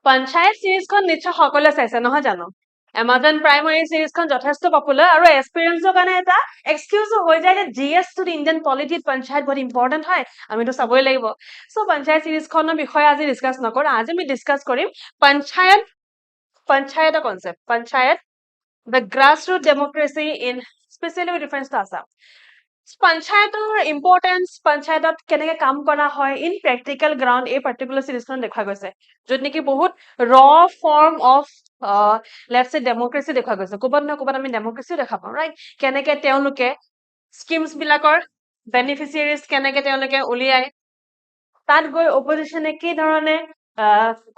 পঞ্চায়ত সিৰিজখন নিশ্চয় সকলোৱে চাইছে নহয় জানো এমাজন প্ৰাইমাৰী সিৰিজখন যথেষ্ট পপুলাৰ আৰু এক্সপিৰিয়েন্সৰ কাৰণে এটা এক্সকিউজো হৈ যায় যে জিএছ টু ইণ্ডিয়ান পলিটিত পঞ্চায়ত বহুত ইম্পৰ্টেণ্ট হয় আমিতো চাবই লাগিব চ' পঞ্চায়ত সিৰিজখনৰ বিষয়ে আজি ডিছকাছ নকৰোঁ আজি আমি ডিছকাছ কৰিম পঞ্চায়তৰ concept panchayat the grassroots democracy in specially with reference to Assam. পঞ্চায়তৰ ইম্পৰ্টেন্স পঞ্চায়তত কেনেকৈ কাম কৰা হয় ইন প্ৰেক্টিকেল গ্ৰাউণ্ড এই পাৰ্টিকুলাৰ চিৰিজখন দেখা গৈছে য'ত নেকি বহুত ৰ ফৰ্ম অফ লেটছ চে ডেমক্ৰেচি দেখা গৈছে ক'ৰবাত নহয় ক'ৰবাত আমি ডেমক্ৰেচিও দেখা পাওঁ ৰাইট কেনেকৈ তেওঁলোকে স্কিমছ বিলাকৰ বেনিফিচিয়াৰিজ কেনেকৈ তেওঁলোকে উলিয়ায় তাত গৈ অপজিশ্যনে কি ধৰণে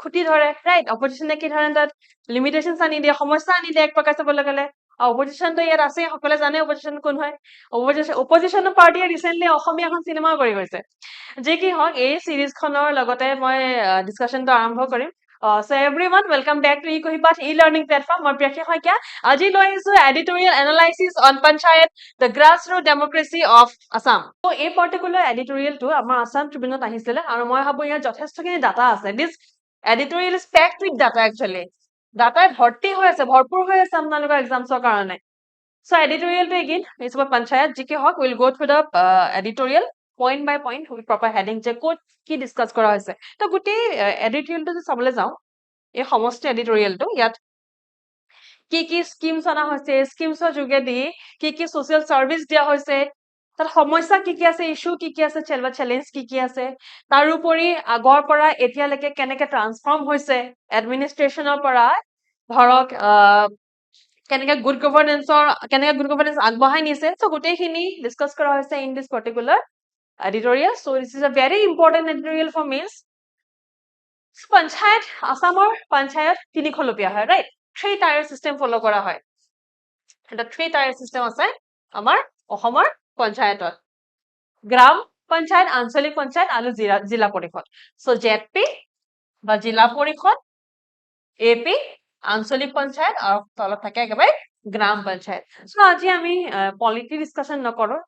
খুটি ধৰে ৰাইট অপজিশ্যনে কি ধৰণে তাত লিমিটেশ্যনছ আনি দিয়ে সমস্যা আনি দিয়ে এক প্ৰকাৰ চাবলৈ গ'লে অপজিশ্যনটো ইয়াত আছে সকলোৱে জানে অপজিশ্যন কোন হয় অপজিশ্যন পাৰ্টিয়ে ৰিচেণ্টলি অসমীয়া এখন চিনেমাও কৰি গৈছে যি কি হওক এই চিৰিজখনৰ লগতে মই ডিছকাশ্যনটো আৰম্ভ কৰিম so everyone welcome back to ecohipat e-learning platform মই প্ৰিয়াক্ষী শইকীয়া আজি লৈ আহিছো editorial analysis on panchayat the grassroots democracy of Assam so এই পাৰ্টিকুলাৰ এডিটৰিয়েলটো আমাৰ আসাম ট্ৰিবিউনত আহিছিলে আৰু মই ভাবো ইয়াত যথেষ্টখিনি ডাটা আছে দিছ editorial is packed with data actually ডাটাই ভৰ্তি হৈ আছে ভৰপূৰ হৈ আছে আপোনালোকৰ এক্সামছৰ কাৰণে so editorial to again is about panchayat GK Hawk will go through the editorial point by point with proper heading যে ক'ত কি ডিসকাস কৰা হৈছে তো গোটেই এডিটৰিয়েলটো যে চাবলৈ যাওঁ এই সমস্ত এডিটৰিয়েলটো ইয়াত কি স্কিমছ অনা হৈছে স্কিমছৰ যোগেদি কি সোশ্যাল সাৰ্ভিস দিয়া হৈছে তাত সমস্যা কি আছে ইস্যু কি আছে চ্যালেঞ্জ কি আছে তাৰ উপৰি আগৰ পৰা এতিয়ালৈকে কেনেকৈ ট্ৰান্সফৰ্ম হৈছে এডমিনিষ্ট্ৰেচনৰ পৰা ধৰক কেনেকৈ গুড গভৰ্নেন্স আগবঢ়াই নিছে সো গোটেইখিনি ডিসকাস কৰা হৈছে in this particular editorial so this is a very important editorial for mains panchayat আসামৰ পঞ্চায়ত তিনিখলপীয়া হয় ৰাইট 3 টায়াৰ সিস্টেম ফলো কৰা হয় এটা 3 টায়াৰ সিস্টেম আছে আমাৰ অসমৰ পঞ্চায়তত গ্ৰাম পঞ্চায়ত আঞ্চলিক পঞ্চায়ত আৰু জিলা পৰিষদ সো জেডপি বা জিলা পৰিষদ এপি আঞ্চলিক পঞ্চায়ত আৰু তলত থাকে একেবাৰে গ্ৰাম পঞ্চায়ত সো আজি আমি পলিটি ডিসকাশন নকৰো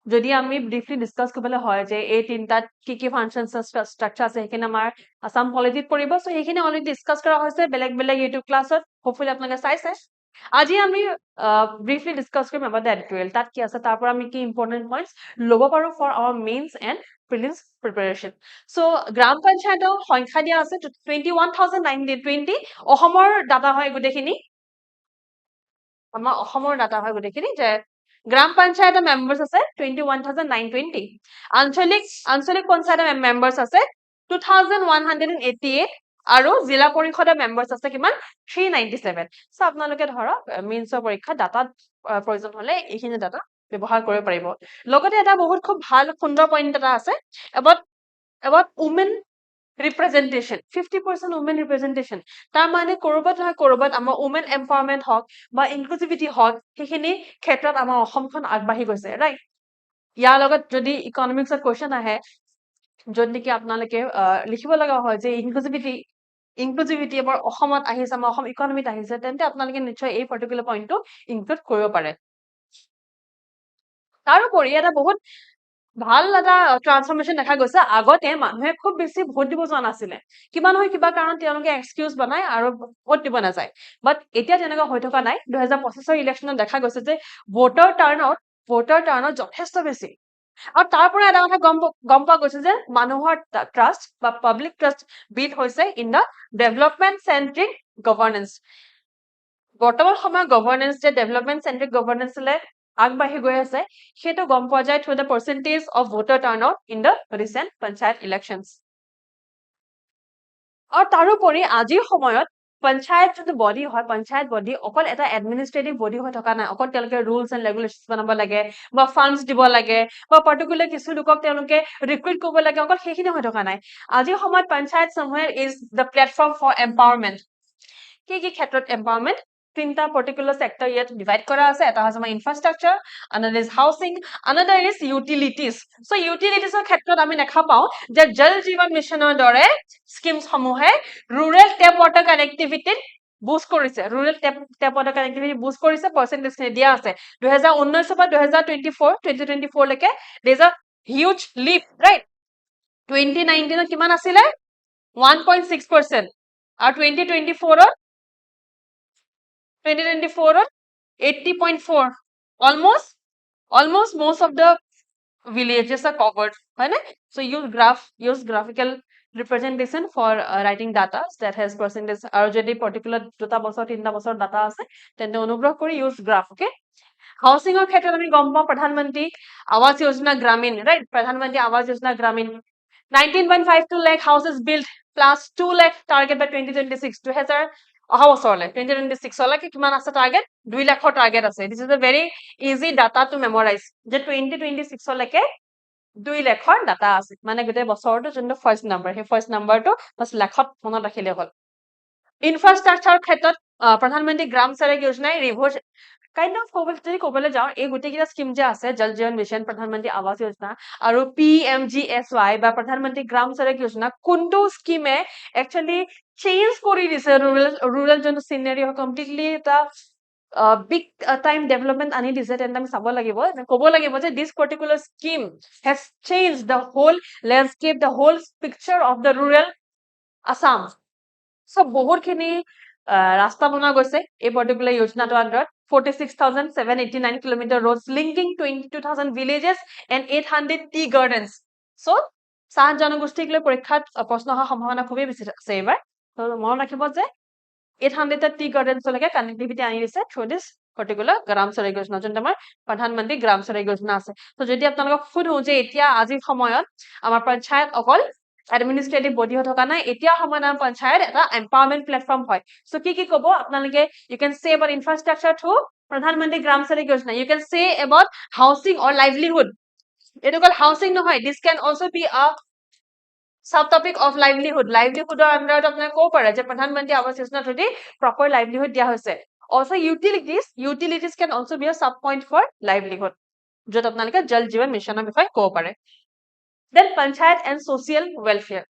যদি আমি ব্ৰিফলি ডিসকাস কৰিবলৈ হয় যে এই তিনটাত কি ফাংশনস স্ট্ৰাকচাৰ আছে সেইখিনি আমাৰ আসাম পলিটিত পৰিব সো সেইখিনি অলৰেডি ডিসকাস কৰা হৈছে বেলেগ বেলেগ ইউটিউব ক্লাছত হোপফুলি আপোনালোকে চাইছে আজি আমি ব্রিফলি ডিসকাস কৰিম about the editorial তাত কি আছে তাৰ পৰা আমি কি ইম্পৰ্টেন্ট পইণ্টস ল'ব পাৰো for our mains and prelims preparation so গ্ৰাম পঞ্চায়তৰ সংখ্যা দিয়া আছে 21,920 অসমৰ ডাটা হয় গোটেইখিনি আমাৰ অসমৰ ডাটা হয় গোটেইখিনি যে গ্ৰাম পঞ্চায়তৰ মেম্বাৰ্স আছে 21,920 আঞ্চলিক পঞ্চায়তৰ মেম্বাৰ্স আছে 2,188 আৰু জিলা পৰিষদৰ মেম্বাৰ্স আছে কিমান 397 সো আপোনালোকে ধৰক মেইনছৰ পৰীক্ষা ডাটা প্ৰয়োজন হলে এইখিনি ডাটা ব্যৱহাৰ কৰিব পাৰিব লগতে এটা বহুত খুব ভাল সুন্দৰ পইণ্ট এটা আছে about women representation 50% women representation তাৰ মানে কৰবাত নহয় কৰবাত আমাৰ women empowerment হক বা inclusivity হক সেইখিনি ক্ষেত্ৰত আমাৰ অসমখন আগবাঢ়ি গৈছে ৰাইট ইয়াৰ লগত যদি ইকনমিক্সৰ কোৱেশ্চন আহে য'ত নেকি আপোনালোকে লিখিব লগা হয় যে ইনক্লুসিভিটি আমাৰ অসমত আহিছে আমাৰ অসম ইকনমিত আহিছে তেন্তে আপোনালোকে নিশ্চয় এই পাৰ্টিকুলাৰ পইণ্টটো ইনক্লুড কৰিব পাৰে তাৰোপৰি এটা বহুত ভাল এটা ট্ৰান্সফৰমেশন দেখা গৈছে আগতে মানুহে খুব বেছি ভোট দিব যোৱা নাছিলে কিবা নহয় কিবা কাৰণ তেওঁলোকে এক্সকিউজ বনায় আৰু ভোট দিব নাযায় বাট এতিয়া তেনেকুৱা হৈ থকা নাই 2025 ইলেকশ্যনত দেখা গৈছে যে ভোটাৰ টাৰ্ণআউট যথেষ্ট বেছি আৰু তাৰ পৰা এটা কথা গম পোৱা গৈছে যে মানুহৰ ট্ৰাষ্ট বা পাব্লিক ট্ৰাষ্ট বিল্ড হৈছে ইন দা ডেভেলপমেন্ট চেন্ট্ৰিক গভৰ্নেন্স বৰ্তমান সময়ত গভৰ্নেন্স যে ডেভেলপমেন্ট চেন্ট্ৰিক গভৰ্নেন্সলে আগবাঢ়ি গৈ আছে সেইটো গম পোৱা যায় through the percentage of voter turnout in the recent panchayat elections আৰু তাৰোপৰি আজিৰ সময়ত পঞ্চায়ত যিটো বডি হয় পঞ্চায়ত বডি অকল এটা এডমিনিষ্ট্ৰেটিভ বডি হৈ থকা নাই অকল তেওঁলোকে ৰুলছ এণ্ড ৰেগুলেশ্যন বনাব লাগে বা ফাণ্ডছ দিব লাগে বা পাৰ্টিকুলাৰ কিছু লোকক তেওঁলোকে ৰিক্ৰুইট কৰিব লাগে অকল সেইখিনি হৈ থকা নাই আজিৰ সময়ত panchayat somewhere is the platform for empowerment কি ক্ষেত্ৰত এম্পাৱাৰমেন্ট তিনটা পাৰ্টিকুলাৰ সেক্টৰ ইয়াত ডিভাইড কৰা আছে এটা হৈছে আমাৰ infrastructure another is housing another is utilities so utilitiesৰ ক্ষেত্ৰত আমি দেখা পাওঁ যে জল জীৱন মিছনৰ দৰে স্কিমছ সমূহে ৰুৰেল টেপ ৱাটাৰ কানেক্টিভিটিত বুষ্ট কৰিছে rural tap water connectivity boost কৰিছে পাৰ্চেন্টেজ দিয়া আছে 2019 পৰা 2024 লৈকে there is a huge leap right 2019 কিমান আছিলে 1.6% আৰু 2024 80.4 almost most of the villages are covered right? So use graphical representation for writing data that has percentage আৰু যদি particular দুটা বছৰ তিনটা বছৰ data আছে তেন্তে অনুগ্ৰহ কৰি use graph okay হাউচিংৰ ক্ষেত্ৰত আমি গম পাওঁ প্ৰধানমন্ত্ৰী আৱাস যোজনা গ্ৰামীণ ৰাইট প্ৰধানমন্ত্ৰী আৱাস যোজনা গ্ৰামীণ 19.52 lakh houses built plus 2 lakh target by 2026 2000 অহা বছৰলে 2026 লৈকে কিমান আছে টাৰ্গেট 2 লাখৰ টাৰ্গেট আছে this is a very easy data to memorize যে 2026 লৈকে 2 লাখৰ ডাটা আছে মানে গোটেই বছৰটো যোনটো ফাৰ্স্ট নাম্বাৰ সেই ফাৰ্স্ট নাম্বাৰটো বাস লাখত মনত ৰাখিলে হ'ল ইনফ্ৰাষ্ট্ৰাকচাৰ ক্ষেত্ৰত প্ৰধানমন্ত্ৰী গ্ৰাম সড়ক যোজনাই ৰিভোজ কাইন্ড অফ ক'বলৈ যাওঁ এই গোটেইকেইটা স্কিম যে আছে জল জীৱন মিছন প্ৰধানমন্ত্ৰী আৱাস যোজনা আৰু PMGSY বা প্ৰধানমন্ত্ৰী গ্ৰাম সড়ক যোজনা কোনটো স্কিমে একচুৱেলি চেঞ্জ কৰি দিছে ৰুৰেল যোনটো চিনাৰি কমপ্লিটলি এটা big time development ani dise then আমি চাব লাগিব ক'ব লাগিব যে this particular scheme has changed the whole landscape the whole picture of the rural Assam so বহুত খিনি ৰাস্তা বনোৱা গৈছে এই particular যোজনাটো under 46,789 kilometer roads linking 22,000 villages and 800 tea gardens so চাহ জনগোষ্ঠীক লৈ পৰীক্ষাত প্ৰশ্ন অহাৰ সম্ভাৱনা খুবেই বেছি আছে এবাৰ তো মনত ৰাখিব যে 800 tea gardens লৈকে connectivity আনি দিছে through this particular গ্ৰাম সড়ক যোজনা যোনটো আমাৰ প্ৰধানমন্ত্ৰী গ্ৰাম সড়ক যোজনা আছে তো যদি আপোনালোকক সুধো যে এতিয়া আজিৰ সময়ত আমাৰ পঞ্চায়ত অকল administrative body হৈ থকা নাই এতিয়া সময়ত আমাৰ পঞ্চায়ত এটা empowerment platform হয় so কি ক'ব আপোনালোকে you can say about infrastructure through প্ৰধানমন্ত্ৰী গ্ৰাম সড়ক যোজনা you can say about housing or livelihood এইটো অকল housing নহয় this can also be a subtopic of livelihood livelihood under apnai ko pare je pradhan mantri awas yojana thodi proper livelihood dia hoise also utilities can also be a sub point for livelihood jot apnalike jal jeevan mission bifoy ko pare then panchayat and social welfare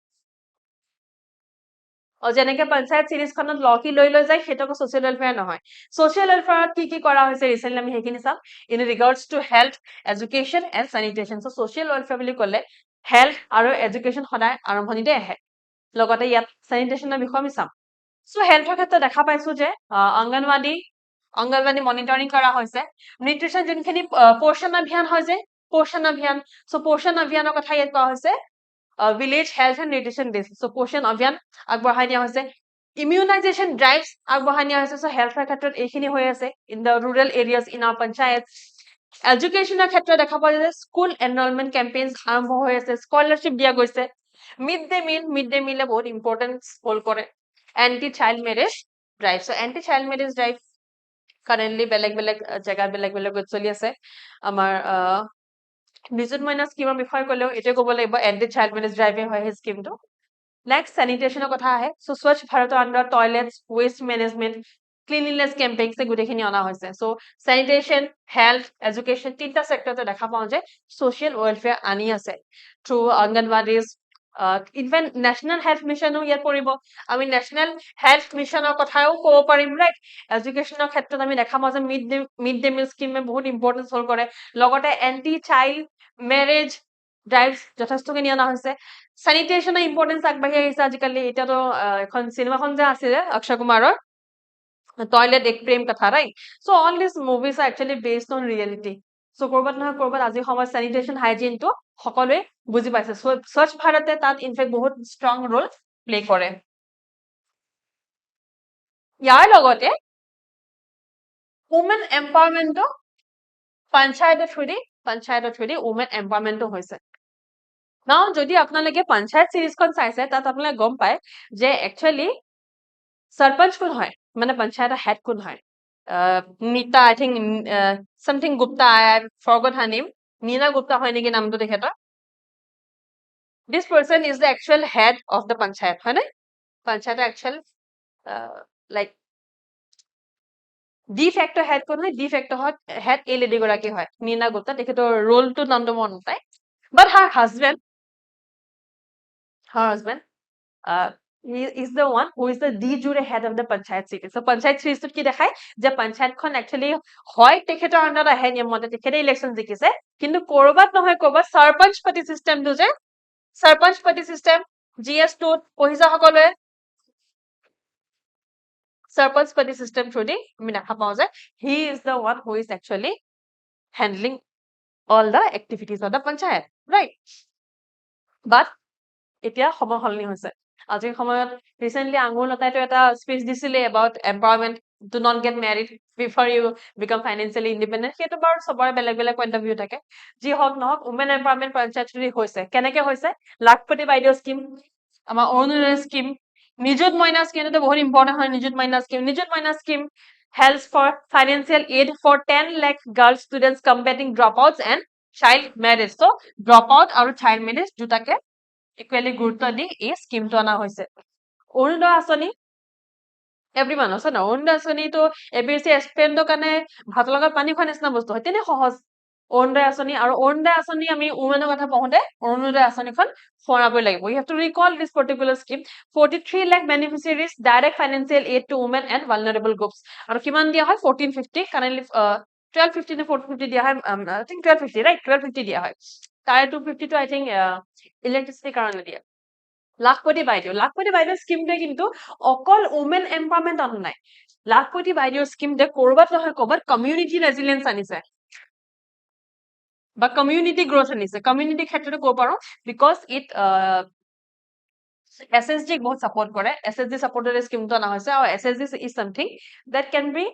o jeneke panchayat series khanot loki loi jay setako social welfare nohoy social welfare ki kora hoise recently ami hekini sam in regards to health education and sanitation so social welfare boli kole health আৰু education সদায় আৰম্ভণিতে আহে লগতে ইয়াত sanitation বিষয় আমি চাম so হেলথৰ ক্ষেত্ৰত দেখা পাইছো যে অংগনবাদী মনিটৰিং কৰা হৈছে নিউট্ৰিচন যোনখিনি পোষণ অভিযান হয় যে পোষণ অভিযান সো পোষণ অভিযানৰ কথা ইয়াত কোৱা হৈছে village health and nutrition day so পোষণ অভিযান আগবঢ়াই দিয়া হৈছে ইমিউনাইজেশ্যন ড্ৰাইভছ আগবঢ়াই দিয়া হৈছে সো হেলথৰ ক্ষেত্ৰত এইখিনি হৈ আছে in the rural areas in our panchayat এডুকেশ্যনৰ ক্ষেত্ৰত দেখা পোৱা যায় স্কুল এনৰলমেন্ট কেম্পেইনছ আৰম্ভ হৈ আছে স্কলাৰশ্বিপ দিয়া গৈছে মিড ডে মিলে বহুত ইম্পৰ্টেন্স হোল্ড কৰে anti child marriage drive so anti child marriage drive currently বেলেগ বেলেগ চলি আছে আমাৰ নিযুত মইনা স্কিমৰ বিষয়ে ক'লেও এটোৱে ক'ব লাগিব এন্টি চাইল্ড মেৰেজ ড্ৰাইভে হয় সেই স্কিমটো নেক্সট স্যানিটেশনৰ কথা আহে সো স্বচ্ছ ভাৰতৰ under toilets waste management cleanliness campaigns গুটেখিনি অনা হৈছে সো স্যানিটেশন হেলথ এডুকেশন তিনটা সেক্টৰতে দেখা পাওঁ যে সোশ্যাল ওয়েলফেয়াৰ আনি আছে থ্ৰু অংগনবাদীজ ইভেন ন্যাশনাল হেলথ মিশনো ইয়াত পৰিব আমি ন্যাশনাল হেলথ মিশনৰ কথাও ক'ব পাৰিম ৰাইট এডুকেশ্যনৰ ক্ষেত্ৰত আমি দেখা পাওঁ যে মিড ডে মিল স্কিমে বহুত ইম্পৰ্টেন্স হোল্ড কৰে লগতে এন্টি চাইল্ড মেৰেজ ড্ৰাইভছ যথেষ্টখিনি অনা হৈছে স্যানিটেশনৰ ইম্পৰ্টেন্স আগবাঢ়ি আহিছে আজিকালি এতিয়াতো এখন চিনেমাখন যে আছিলে অক্ষয় কুমাৰৰ টয়লেট এক প্ৰেম কথা right so all this movies R actually based on reality so কৰবাত নহয় কৰবাত আজি সময় স্যানিটেশন হাইজিনটো সকলোৱে বুজি পাইছে স্বচ্ছ ভাৰতে তাত ইনফেক্ট বহুত ষ্ট্ৰং ৰোল প্লে কৰে ইয়াৰ লগতে ওমেন এম্পাৱাৰমেন্টটো পঞ্চায়তৰ থ্ৰুদি ওমেন এম্পাৱাৰমেন্টটো হৈছে নাও যদি আপোনালোকে পঞ্চায়ত সিৰিজখন চাইছে তাত আপোনালোকে গম পায় যে একচুয়ালি सरपंच কোন হয় মানে পঞ্চায়তৰ হেড কোন হয় নীতা আই থিংক সামথিং গুপ্তা আই ফৰগট হাৰ নেম নীনা গুপ্তা হয় নেকি নামটো তেখেতৰ this person is the actual head of the panchayat হয় না panchayat actual like de facto head কোন হয় de facto head এই লেডি গৰাকী হয় নীনা গুপ্তা তেখেতৰ ৰোলটো নামটো মন নাই but her husband he is the one who is the de jure head of the panchayat series so panchayat series কি দেখায় যে পঞ্চায়তখন actually হয় তেখেতৰ আন্ডাৰত আহে নিয়মতে তেখেতে ইলেকশন জিকিছে কিন্তু কৰবাত নহয় কৰবাত সৰপঞ্চ পাতি সিস্টেমটো যে সৰপঞ্চ পাতি সিস্টেম GS2 পঢ়িছা সকলোৱে Sarpanchpati system through the আমি দেখা পাওঁ যে he is the one who is actually handling all the activities of the panchayat, right? But এতিয়া সময় সলনি হৈছে আজিৰ সময়ত ৰিসেন্টলি আঙুৰ লতাইটো এটা স্পীচ দিছিলে about empowerment, do not get married before you become financially independent সেইটো বাৰু সবৰে বেলেগ বেলেগ পইণ্ট অফ ভিউ থাকে যি হওক নহওক উমেন এম্পাৱাৰমেণ্ট পঞ্চায়ত হৈছে কেনেকে হৈছে লাখপতি বাইদেউ স্কিম আমাৰ অৰুণোদয় স্কিম নিযুত মইনা স্কিম এটা বহুত ইম্পৰ্টেন্ট হয় নিযুত মইনা scheme helps for financial aid for 10 lakh girl students combating dropouts and child marriage so dropout আৰু child marriage দুটাকে ইকুৱেলি গুৰুত্ব দি এই স্কিমটো অনা হৈছে অৰুণোদয় আঁচনি এভৰিৱান আছে ন অৰুণোদয় আঁচনিটো এবিচি এক্সপেণ্ডৰ কাৰণে ভাত লগত পানী খোৱা নিচিনা বস্তু হয় তেনে সহজ অৰুণোদয় আঁচনি আৰু অৰুণোদয় আঁচনি আমি উমেনৰ কথা পঢ়োঁতে অৰুণোদয় আঁচনিখন সোঁৱৰাবই লাগিব you have to recall this particular scheme 43 lakh beneficiaries direct financial aid to women and vulnerable groups আৰু কিমান দিয়া হয় 1450 currently 1250 নে 1450 দিয়া হয় I think 1250 right 1250 দিয়া হয় তাৰে 250 টো I think ইলেক্ট্ৰিচিটিৰ কাৰণে দিয়ে লাখপতি বাইদেউ স্কিমটোৱে কিন্তু অকল উমেন এম্পাৱাৰমেণ্ট অনা নাই লাখপতি বাইদেউ স্কিমটোৱে কৰবাত নহয় কৰবাত কমিউনিটি ৰেজিলিয়েন্স আনিছে বা কমিউনিটি গ্ৰোথ আনিছে কমিউনিটি ক্ষেত্ৰতো ক'ব পাৰো বিকজ ইট SSG বহুত সাপোৰ্ট কৰে SSG সাপোৰ্টেড স্কিমটো আনা হৈছে আৰু SSG is something that can be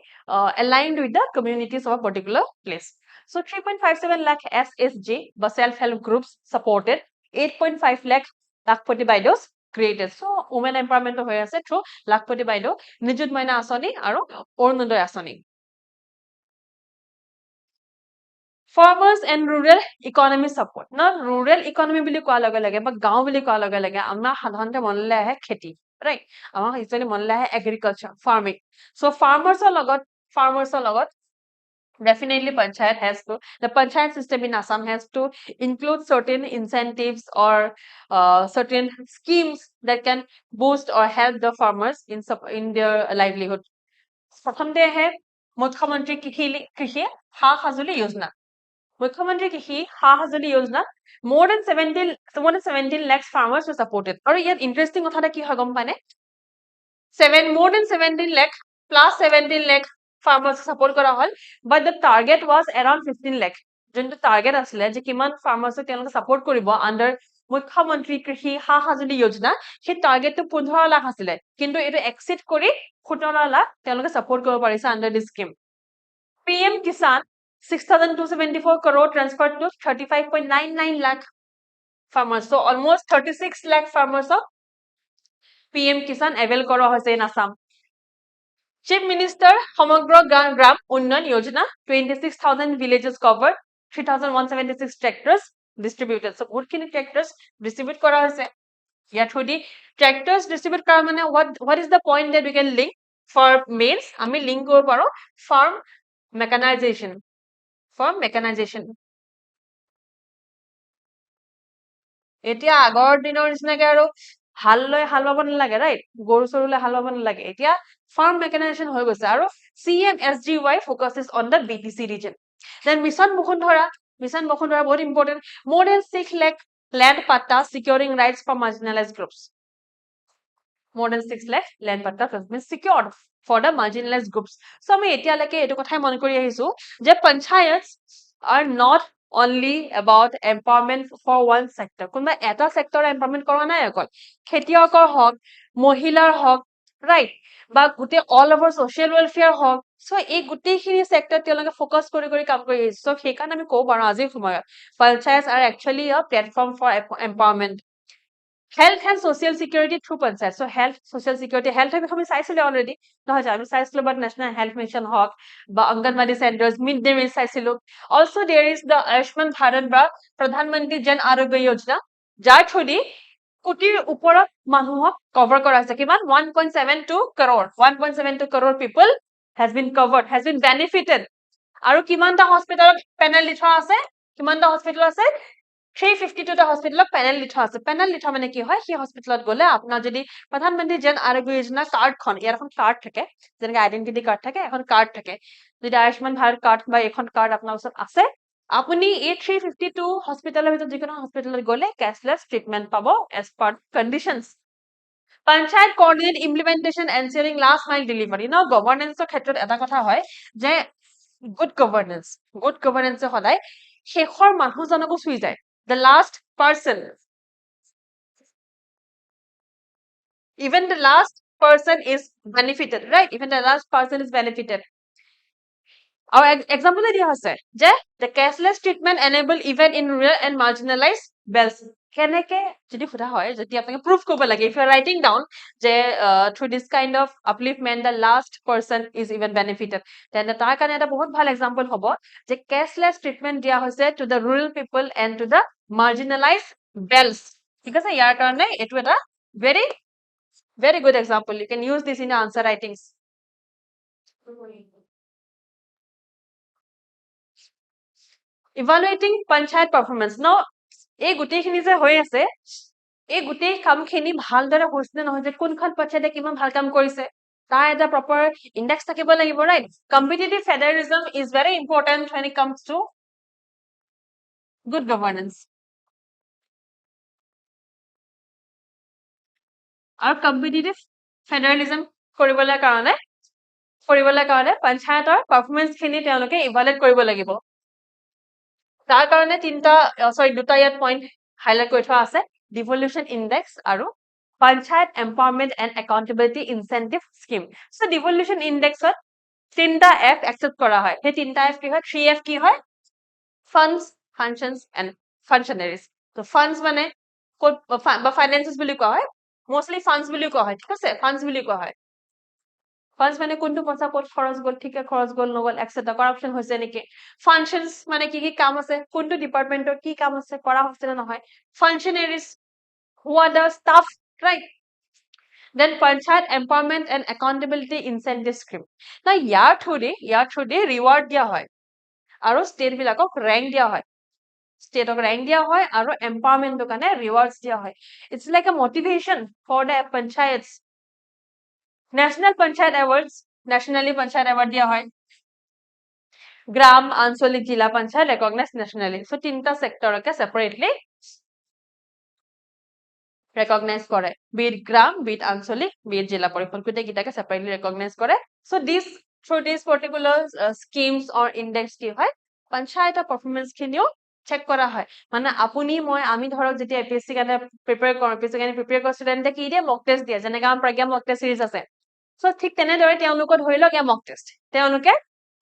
aligned with the communities of a particular place so 3.57 lakh SSG বা self help groups supported 8.5 lakh লাখপতি বাইদেউস created so women empowerment হৈ আছে through লাখপতি বাইদেউ নিযুত মইনা আঁচনি আৰু অৰুণোদয় আঁচনি farmers and rural economy support না rural economy বুলি কোৱা লগে লগে বা গাঁও বুলি কোৱা লগে লগে আমাৰ সাধাৰণতে মনলৈ আহে খেতি ৰাইট আমাৰ ইউজুৱেলি মনলৈ আহে এগ্ৰিকালচাৰ ফাৰ্মিং সো ফাৰ্মাৰ্ছৰ লগত definitely panchayat has to the panchayat system in Assam has to include certain incentives or certain schemes that can boost or help the farmers in their livelihood প্ৰথমতে আহে মুখ্যমন্ত্ৰী কৃষি সা-সাজুলি যোজনা মুখ্যমন্ত্ৰী কৃষি সা-সাজুলি যোজনা more than 17 lakhs farmers were supported আৰু ইয়াত interesting কথা এটা কি হয় গম পানে more than 17 lakh plus 17 lakh farmers support কৰা হল but the target was around 15 lakh যোনটো টাৰ্গেট আছিলে যে কিমান ফাৰ্মাৰ্ছক তেওঁলোকে সাপোৰ্ট কৰিব আন্ডাৰ মুখ্যমন্ত্ৰী কৃষি সা-সাজুলি যোজনা সেই টাৰ্গেটটো 15 লাখ আছিলে কিন্তু এটো এক্সিড কৰি 17 লাখ তেওঁলোকে সাপোৰ্ট কৰিব পাৰিছে under this scheme PM Kisan 6,274 crore transferred to 35.99 lakh farmers so almost 36 lakh farmers of PM Kisan avail কৰা হৈছে in Assam Chief Minister Samagra Gram Unnayan Yojana 26,000 villages covered 3,176 tractors distributed so বহুতখিনি tractors distribute কৰা হৈছে ইয়াত থৈ tractors distribute কৰা মানে what is the point that we can link for males আমি লিংক কৰিব পাৰো farm mechanization এতিয়া আগৰ দিনৰ নিচিনাকে আৰু হাল লৈ হাল বাব নালাগে ৰাইট গৰু চৰুলে হাল বাব নালাগে এতিয়া farm mechanization হৈ গৈছে আৰু CMSGY focuses on the BTC region then mission বসুন্ধৰা বহুত important more than 6 lakh land pattas securing rights for marginalized groups more than 6 lakh land pattas has been secured for the marginalized groups so আমি এতিয়ালৈকে এটো কথাই মন কৰি আহিছো যে panchayats are not only about empowerment for one sector কোনবা এটা সেক্টৰ empowerment কৰা নাই অকল খেতিয়কৰ হক মহিলাৰ হক ৰাইট বা গুটে অল ওভাৰ সোশ্যাল ওয়েলফেয়াৰ হক সো এই গুটেখিনি সেক্টৰ তেওঁলোকে ফোকাস কৰি কাম কৰি আছে সো সেইকাৰণে আমি কব পাৰো আজিৰ সময়ত panchayats are actually a platform for empowerment health and social security through panchayat so health social security health আমি চাইছিলো already নহয় আমি চাইছিলো but national health mission হক বা anganwadi centers mid day meal চাইছিলো also there is the Ayushman Bharat বা প্ৰধানমন্ত্ৰী জন আৰোগ্য যোজনা যাৰ থ্ৰুদি কোটিৰ ওপৰত মানুহক কভাৰ কৰা হৈছে কিমান 1.72 crore people has been covered has been benefited আৰু কিমানটা হস্পিটালত পেনেল লিখা আছে 352 টা হস্পিটালত পেনেল লিখা আছে পেনেল লিখা মানে কি হয় সেই হস্পিটালত গলে আপোনাৰ যদি প্ৰধানমন্ত্ৰী জন আৰোগ্য যোজনা কাৰ্ডখন ইয়াৰ এখন কাৰ্ড থাকে যেনেকৈ আইডেন্টিটি কাৰ্ড থাকে এখন কাৰ্ড থাকে যদি আয়ুষ্মান ভাৰত কাৰ্ড বা এখন কাৰ্ড আপোনাৰ ওচৰত আছে আপুনি এই 352 হস্পিটালৰ ভিতৰত যিকোনো হস্পিটালত গলে ক্যাশলেস ট্ৰিটমেন্ট পাব as per conditions Panchayat coordinate implementation ensuring last mile delivery. Now, governance ক্ষেত্ৰত এটা কথা হয় যে good governance সদায় শেষৰ মানুহজনকো চুই যায়. The last person, even the last person is benefited, right? Even the last person is benefited. Our example দিয়া হৈছে যে the cashless treatment enable even in rural and marginalized belts. কেনেকে যদি সোধা হয় যদি আপোনাক proof কৰিব লাগে if you are writing down যে through this kind of upliftment the last person is even benefited, then তাৰ কাৰণে এটা বহুত ভাল example হ'ব যে cashless treatment দিয়া হৈছে to the rural people and to the marginalized belts. ঠিক আছে, ইয়াৰ কাৰণে এইটো এটা very very good example. You can use this in your answer writings. Evaluating panchayat performance. Now, এই গোটেইখিনি যে হৈ আছে এই গোটেই কামখিনি ভালদৰে হৈছে নে নহয় যে কোনখন পঞ্চায়তে কিমান ভাল কাম কৰিছে তাৰ এটা proper index থাকিব লাগিব, right? Competitive federalism is very important when it comes to good governance. আৰু competitive federalism কৰিবলৈ কাৰণে পঞ্চায়তৰ performance খিনি তেওঁলোকে evaluate কৰিব লাগিব. তাৰ কাৰণে দুটা ইয়াত point highlight কৰি থোৱা আছে, devolution index আৰু Panchayat Empowerment and Accountability Incentive Scheme. So devolution index ত 3টা F accept কৰা হয়. সেই 3টা F কি হয়? 3F কি হয়? Funds, functions and functionaries. So funds মানে বা finances বুলি কোৱা হয়. Mostly funds বুলি কোৱা হয়. ঠিক আছে? Funds বুলি কোৱা হয়. Funds মানে কোনটো পইচা ক'ত খৰচ গ'ল, ঠিকে খৰচ গ'ল নগ'ল, etc. Corruption হৈছে নেকি? Functions মানে কি কাম আছে, কোনটো ডিপাৰ্টমেন্টৰ কি কাম আছে, কৰা হৈছে নে নহয়? Functionaries, who are the staff, right? Then Panchayat Empowerment and Accountability Incentive Scheme. Now, year through the reward দিয়া হয়. আৰু state বিলাকক rank দিয়া হয়. State rank দিয়া হয় আৰু empowerment কাৰণে rewards দিয়া হয়. It's like a motivation for the panchayats. National Panchayat Awards, nationally Panchayat Award দিয়া হয়. Gram, Ansolik, Jila Panchayat recognized nationally. So, 3টা sector separately recognize করে, be it gram, be it আঞ্চলিক, be it জিলা পৰিষদ, গোটেইকেইটাকে separately recognize কৰে. So through these particular schemes or index কি হয়, পঞ্চায়তৰ performance খিনিও check কৰা হয়. মানে আপুনি মই আমি ধৰক যেতিয়া APSC কাৰণে prepare কৰোঁ, APSC কাৰণে prepare কৰা student কি দিয়ে mock test দিয়ে, যেনেকৈ আমাৰ প্ৰজ্ঞা mock test series আছে. So ঠিক তেনেদৰে তেওঁলোকৰ ধৰি লওক mock test,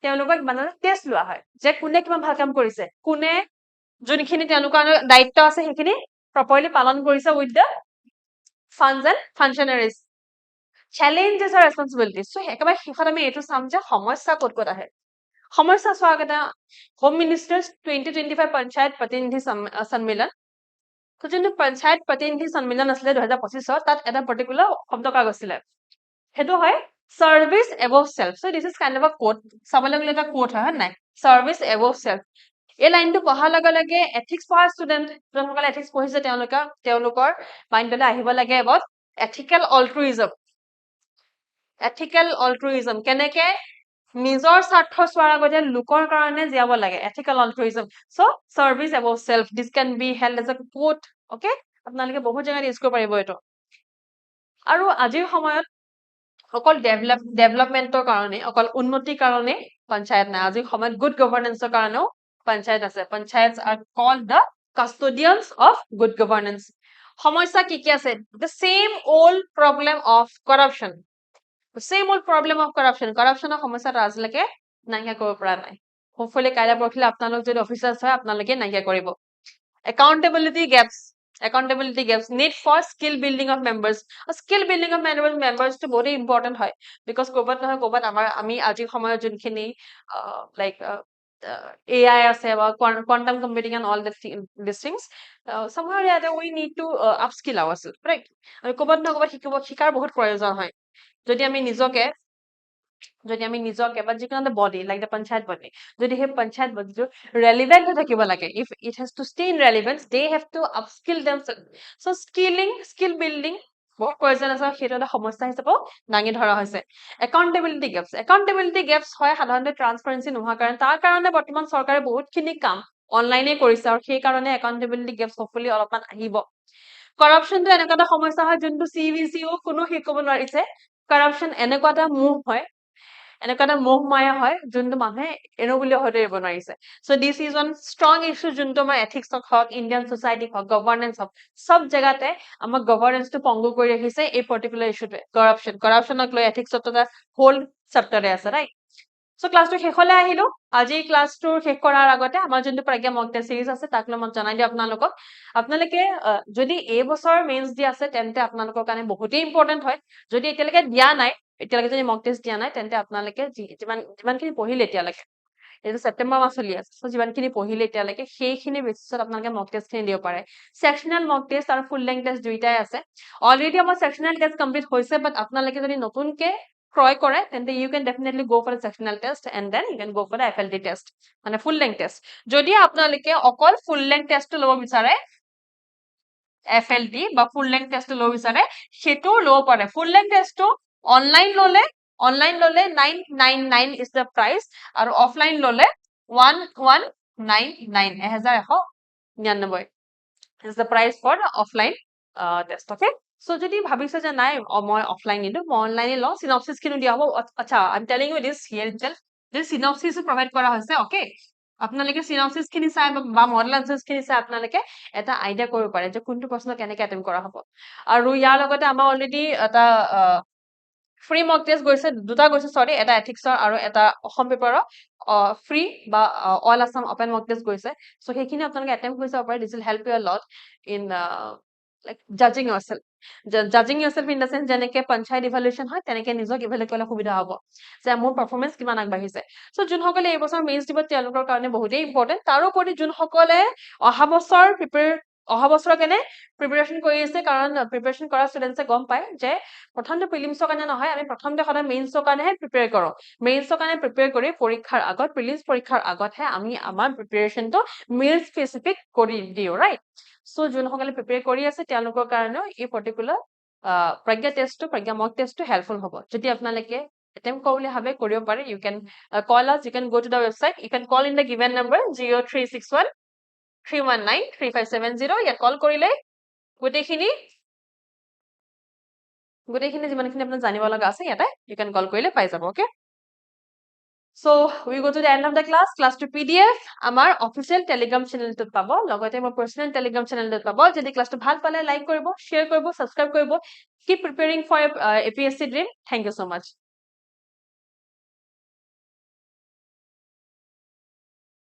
তেওঁলোকক মানে টেষ্ট লোৱা হয় যে কোনে কিমান ভাল কাম কৰিছে, কোনে যোনখিনি তেওঁলোকৰ দায়িত্ব আছে সেইখিনি properly পালন কৰিছে with the funds and functionaries. Challenges or responsibilities. So, একেবাৰে শেষত আমি এইটো চাম যে সমস্যা ক'ত ক'ত আহে। সমস্যা চোৱাৰ আগতে হোম মিনিষ্টাৰ্ছ 2025 পঞ্চায়ত প্ৰতিনিধি সন্মিলন। তো যোনটো পঞ্চায়ত প্ৰতিনিধি সন্মিলন আছিলে 2025 তাত এটা পাৰ্টিকুলাৰ শব্দ কাগজ আছিলে। সেইটো হয় service above self. So, this is kind of a quote. চাবলৈ গ'লে এটা quote হয় নাই? Service above self. এই লাইনটো পঢ়াৰ লগে লগে ethics পঢ়া ষ্টুডেণ্ট যোনসকলে ethics পঢ়িছে তেওঁলোকৰ মাইণ্ডলৈ আহিব লাগে about ethical altruism. Ethical altruism কেনেকে নিজৰ স্বাৰ্থ চোৱাৰ আগতে লোকৰ কাৰণে জীয়াব লাগে, ethical altruism. So service above self, this can be held as a quote. Okay, আপোনালোকে বহুত জাগাত ইউজ কৰিব পাৰিব এইটো। আৰু আজিৰ সময়ত অকল ডেভেলপমেন্টৰ কাৰণে অকল উন্নতিৰ কাৰণে পঞ্চায়ত নাই, আজিৰ সময়ত গুড গভৰ্নেন্সৰ কাৰণেও পঞ্চায়ত আছে. Panchayats are called the custodians of good governance. সমস্যা কি কি আছে? The same old problem of corruption. The same old problem of corruption. Corruption of সমস্যাটো আজিলৈকে নাইকিয়া কৰিব পৰা নাই। Hopefully কাইলৈ পৰহিলে আপোনালোক যদি অফিচাৰ্ছ হয় আপোনালোকে নাইকিয়া কৰিব। Accountability gaps. Need for skill building of members. Skill building of members to very important হয় because ক'ৰবাত নহয় ক'ৰবাত আমি আজিৰ সময়ত যোনখিনি like AI আছে বা quantum computing and all these things, somehow or other we need to upskill ourselves, right? আমি ক'ৰবাত নহয় ক'ৰবাত শিকাৰ বহুত প্ৰয়োজন হয়। যদি আমি নিজকে বা যিকোনো এটা body like the panchayat body, যদি সেই panchayat bodyটো relevant হৈ থাকিব লাগে, if it has to stay in relevance, they have to upskill themselves. So skill building বহুত প্ৰয়োজন আছে, সেইটো এটা সমস্যা হিচাপেও দাঙি ধৰা হৈছে। Accountability gaps হয় সাধাৰণতে ট্ৰান্সপাৰেন্সি নোহোৱাৰ কাৰণে, তাৰ কাৰণে বৰ্তমান চৰকাৰে বহুতখিনি কাম অনলাইনে কৰিছে আৰু সেই কাৰণে accountability gaps hopefully অলপমান আহিব। কৰাপশ্যনটো এনেকুৱা এটা সমস্যা হয় যোনটো CBCও কোনো শেষ কৰিব নোৱাৰিছে কৰাপশ্যন এনেকুৱা এটা মুভ হয় এনেকুৱা এটা মোহ মায়া হয় যোনটো মানুহে এনো বুলি হয়তো এৰিব নোৱাৰিছে so' this is one strong issue যোনটো আমাৰ এথিক্সক হওক ইণ্ডিয়ান ছ'চাইটি হওক গভৰ্ণেন্স হওক চব জেগাতে আমাক গভৰ্ণেন্সটো পংগু কৰি ৰাখিছে এই পাৰ্টিকুলাৰ ইছ্যুটোৱে কৰাপশ্যনক লৈ এথিক্সত এটা হোল চেপ্টাৰে আছে ৰাইট চ' ক্লাছটো শেষলৈ আহিলো আজি ক্লাছটো শেষ কৰাৰ আগতে আমাৰ যোনটো প্ৰজ্ঞা মক টেষ্ট চিৰিজ আছে তাক লৈ মই জনাই দিওঁ আপোনালোকক আপোনালোকে যদি এই বছৰ মেইনছ দি আছে তেন্তে আপোনালোকৰ কাৰণে বহুতেই ইম্পৰ্টেণ্ট হয় যদি এতিয়ালৈকে দিয়া নাই এতিয়ালৈকে যদি মক টেষ্ট দিয়া নাই তেন্তে আপোনালোকে যিমানখিনি পঢ়িলে এতিয়ালৈকে এইটো ছেপ্টেম্বৰ মাহ চলি আছে চ' যিমানখিনি পঢ়িলে এতিয়ালৈকে সেইখিনি বেচিছত আপোনালোকে মক টেষ্টখিনি দিব পাৰে ছেকশ্যনেল মক টেষ্ট আৰু ফুল লেংথ টেষ্ট দুইটাই আছে অলৰেডি আমাৰ ছেকশ্যনেল টেষ্ট কমপ্লিট হৈছে বাট আপোনালোকে যদি নতুনকে ক্ৰয় কৰে তেন্তে you can definitely go for sectional test and then you can go for FLT test মানে ফুল লেংথ টেষ্ট যদি আপোনালোকে অকল ফুল লেংথ টেষ্টটো ল'ব বিচাৰে FLT বা ফুল লেংথ টেষ্টটো ল'ব বিচাৰে সেইটো ল'ব পাৰে ফুল লেংথ টেষ্টটো অনলাইন ল'লে 999 is the price আৰু অফলাইন ল'লে 1199 is the price for the offline test okay so যদি ভাবিছে যে নাই মই অফলাইন নিদো মই অনলাইনে লওঁ সিনপসিস খিনি দিয়া হ'ব আচ্ছা I am telling you this here itself this synopsis provide কৰা হৈছে ওকে আপোনালোকে সিনপসিস খিনি চাই বা মডেল আনসাৰ্স খিনি চাই আপোনালোকে এটা আইডিয়া কৰিব পাৰে যে কোনটো প্ৰশ্ন কেনেকৈ এটেম্প কৰা হ'ব আৰু ইয়াৰ লগতে আমাৰ অলৰেডি এটা ফ্ৰী মক টেষ্ট গৈছে দুটা গৈছে সৰি এটা এথিক্সৰ আৰু এটা অসম পেপাৰৰ ফ্ৰী বা all Assam open mock test গৈছে চ' সেইখিনি আপোনালোকে এটেম্প কৰি চাব পাৰে this will help you a lot in like জাজিং ইয়ৰছেল্ফ ইন দ্য চেন্স যেনেকে পঞ্চায়ত ইভালুৱেশ্যন হয় তেনেকে নিজক ইভালুৱেট কৰিবলৈ সুবিধা হ'ব যে মোৰ পাৰফৰ্মেঞ্চ কিমান আগবাঢ়িছে চ' যোনসকলে এই বছৰ মেইনছ দিব তেওঁলোকৰ কাৰণে বহুতেই ইম্পৰ্টেণ্ট তাৰোপৰি যোনসকলে অহা বছৰৰ কাৰণে প্ৰিপেৰেশ্যন কৰি আছে কাৰণ প্ৰিপেৰেশ্যন কৰা ষ্টুডেণ্টছে গম পায় যে প্ৰথমতে প্ৰিলিমছৰ কাৰণে নহয় আমি প্ৰথমতে সদায় মেইনছৰ কাৰণেহে প্ৰিপেয়াৰ কৰোঁ মেইনছৰ কাৰণে প্ৰিপেয়াৰ কৰি পৰীক্ষাৰ আগত প্ৰিলিমছ পৰীক্ষাৰ আগতহে আমি আমাৰ প্ৰিপেৰেশ্যনটো মেইন স্পেচিফিক কৰি দিওঁ ৰাইট চ' যোনসকলে প্ৰিপেয়াৰ কৰি আছে তেওঁলোকৰ কাৰণেও এই পাৰ্টিকুলাৰ প্ৰজ্ঞা মক টেষ্টটো হেল্পফুল হ'ব যদি আপোনালোকে attempt কৰিবলৈ ভাবে কৰিব পাৰে you can call us you can go to the website you can call in the given number 0361 319 3570 ইয়াত কল কৰিলে গোটেইখিনি যিমানখিনি আপোনাৰ জানিব লগা আছে ইয়াতে you can call কৰিলে পাই যাব okay so we go to the end of the class to PDF আমাৰ অফিচিয়েল টেলিগ্ৰাম চেনেলটোত পাব লগতে মোৰ পাৰ্সোনাল টেলিগ্ৰাম চেনেলটোত পাব যদি ক্লাছটো ভাল পালে লাইক কৰিব শ্বেয়াৰ কৰিব সাবস্ক্ৰাইব কৰিব keep preparing for APSC dream thank you so much